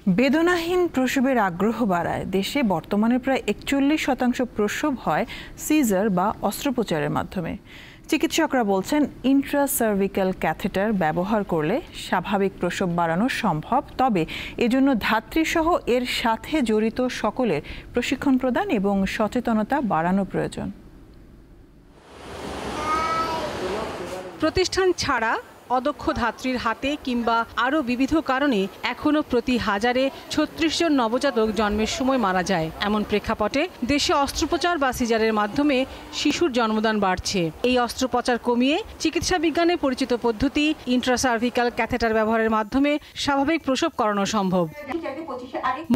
বেদনাহীন প্রসবের আগ্রহ বাড়ায়। দেশে বর্তমানে প্রায় ৪১% প্রসব হয় সিজার বা অস্ত্রোপচারের মাধ্যমে। চিকিৎসকরা বলছেন ইন্ট্রাসার্ভিক্যাল ক্যাথেটার ব্যবহার করলে স্বাভাবিক প্রসব বাড়ানো সম্ভব, তবে এজন্য ধাত্রীসহ এর সাথে জড়িত সকলের প্রশিক্ষণ প্রদান এবং সচেতনতা বাড়ানো প্রয়োজন। প্রতিষ্ঠান ছাড়া অদক্ষ ধাত্রীর হাতে কিংবা আরও বিবিধ কারণে এখনও প্রতি হাজারে ৩৬ জন নবজাতক জন্মের সময় মারা যায়। এমন প্রেক্ষাপটে দেশে অস্ত্রোপচার বা সিজারের মাধ্যমে শিশুর জন্মদান বাড়ছে। এই অস্ত্রোপচার কমিয়ে চিকিৎসা বিজ্ঞানে পরিচিত পদ্ধতি ইন্ট্রাসার্ভিক্যাল ক্যাথেটার ব্যবহারের মাধ্যমে স্বাভাবিক প্রসব করানো সম্ভব।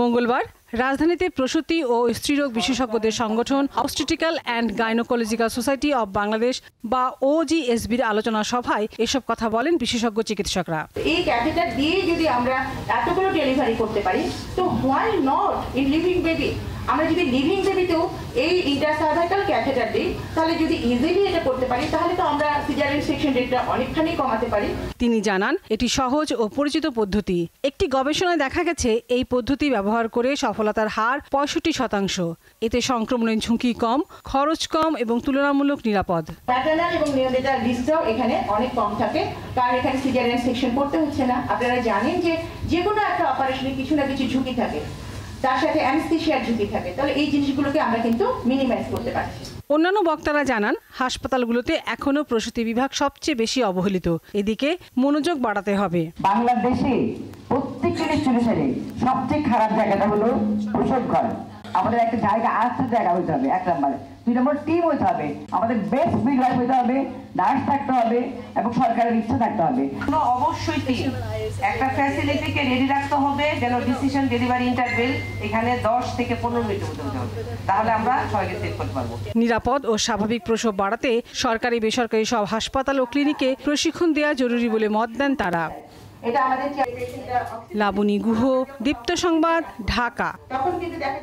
মঙ্গলবার রাজধানীতে প্রসূতি ও স্ত্রীরোগ বিশেষজ্ঞদের সংগঠন obstetrical and gynaecological society of Bangladesh বা OGSBর আলোচনা সভায় এসব কথা বলেন বিশেষজ্ঞ চিকিৎসকরা। এই ক্যাথেটার দিয়ে যদি আমরা এতগুলো ডেলিভারি করতে পারি, তো why not in living baby? আমরা যদি লিভিং বেবিতেও এই ইন্ট্রাসার্ভিক্যাল ক্যাথেটার দিই, তাহলে যদি ইজিলি এটা করতে পারি, তাহলে তো আমরা সিজারিয়ান সেকশন রেটটা অনেকখানি কমাতে পারি। তিনি জানান, এটি সহজ ও পরিচিত পদ্ধতি। একটি গবেষণায় দেখা গেছে এই পদ্ধতি ব্যবহার করে সফলতার হার 65%। এতে সংক্রমণের ঝুঁকি কম, খরচ কম এবং তুলনামূলক নিরাপদ। প্যাটার্নাল এবং নিওনেটাল রিস্কটাও এখানে অনেক কম থাকে, কারণ এখানে সিজারিয়ান সেকশন করতে হচ্ছে না। আপনারা জানেন যে কোনো একটা অপারেশনে কিছু না কিছু ঝুঁকি থাকে, তার সাথে অ্যানেস্থেসিয়ার ঝুঁকি থাকে। তাহলে এই জিনিসগুলোকে আমরা কিন্তু মিনিমাইজ করতে পারছি। অন্যান্য বক্তারা জানান, হাসপাতালগুলোতে এখনো প্রসূতি বিভাগ সবচেয়ে বেশি অবহেলিত। এদিকে মনোযোগ বাড়াতে হবে। বাংলাদেশে প্রত্যেকটি ইনস্টিটিউশনে সবচেয়ে খারাপ জায়গাটা হলো প্রসব ঘর। আমাদের একটা জায়গা জায়গা হইতে হবে, 1 নম্বরে। 2 নম্বর টিম হইতে হবে, আমাদের বেস্ট মিডওয়াইফ হইতে হবে, নার্স থাকতে হবে এবং সরকারের ইচ্ছা থাকতে হবে। অবশ্যই একটা ফ্যাসিলিটিকে রেডি রাখতে হবে, যেন ডিসিশন ডেলিভারি ইন্টারভেল এখানে 10 থেকে 15 মিনিট হতে হবে, তাহলে আমরা সবাইকে সেভ করতে পারবো। নিরাপদ ও স্বাভাবিক প্রসব বাড়াতে সরকারি বেসরকারি সব হাসপাতাল ও ক্লিনিকে প্রশিক্ষণ দেওয়া জরুরি বলে মত দেন তারা। এটা আমাদের লাবণী গুহ, দীপ্ত সংবাদ, ঢাকা। তখন কিন্তু দেখা